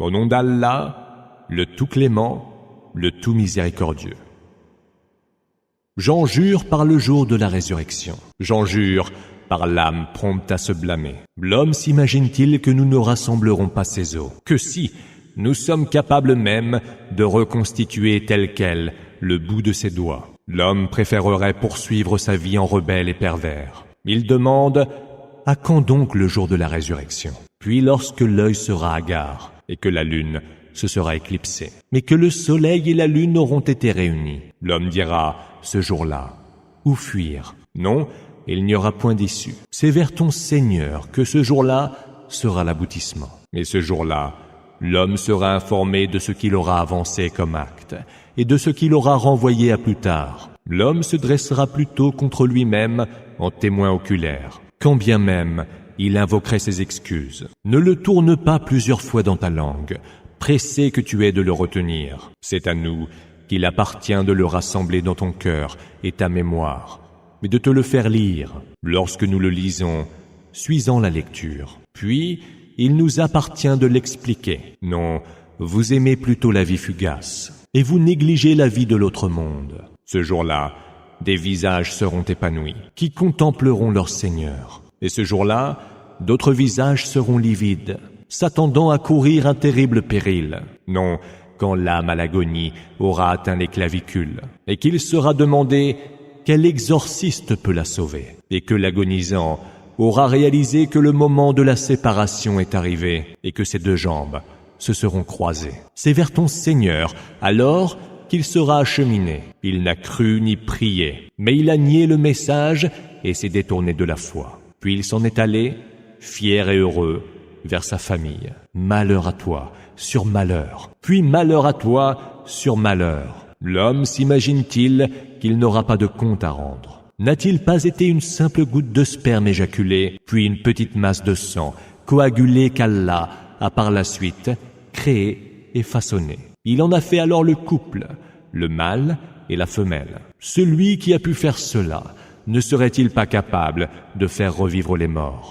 Au nom d'Allah, le tout clément, le tout miséricordieux. J'en jure par le jour de la résurrection. J'en jure par l'âme prompte à se blâmer. L'homme s'imagine-t-il que nous ne rassemblerons pas ses os? Que si nous sommes capables même de reconstituer tel quel le bout de ses doigts. L'homme préférerait poursuivre sa vie en rebelle et pervers. Il demande « À quand donc le jour de la résurrection ?» Puis lorsque l'œil sera hagard et que la lune se sera éclipsée, mais que le soleil et la lune auront été réunis, l'homme dira ce jour-là, où fuir? Non, il n'y aura point d'issue. C'est vers ton Seigneur que ce jour-là sera l'aboutissement. Et ce jour-là, l'homme sera informé de ce qu'il aura avancé comme acte et de ce qu'il aura renvoyé à plus tard. L'homme se dressera plutôt contre lui-même en témoin oculaire, quand bien même il invoquerait ses excuses. Ne le tourne pas plusieurs fois dans ta langue, pressé que tu es de le retenir. C'est à nous qu'il appartient de le rassembler dans ton cœur et ta mémoire, mais de te le faire lire. Lorsque nous le lisons, suis-en la lecture. Puis, il nous appartient de l'expliquer. Non, vous aimez plutôt la vie fugace, et vous négligez la vie de l'autre monde. Ce jour-là, des visages seront épanouis, qui contempleront leur Seigneur. Et ce jour-là, d'autres visages seront livides, s'attendant à courir un terrible péril. Non, quand l'âme à l'agonie aura atteint les clavicules, et qu'il sera demandé quel exorciste peut la sauver, et que l'agonisant aura réalisé que le moment de la séparation est arrivé, et que ses deux jambes se seront croisées. C'est vers ton Seigneur, alors, qu'il sera acheminé. Il n'a cru ni prié, mais il a nié le message et s'est détourné de la foi. Puis il s'en est allé, fier et heureux, vers sa famille. Malheur à toi, sur malheur. Puis malheur à toi, sur malheur. L'homme s'imagine-t-il qu'il n'aura pas de compte à rendre? N'a-t-il pas été une simple goutte de sperme éjaculée, puis une petite masse de sang, coagulée qu'Allah a par la suite créée et façonnée? Il en a fait alors le couple, le mâle et la femelle. Celui qui a pu faire cela, ne serait-il pas capable de faire revivre les morts?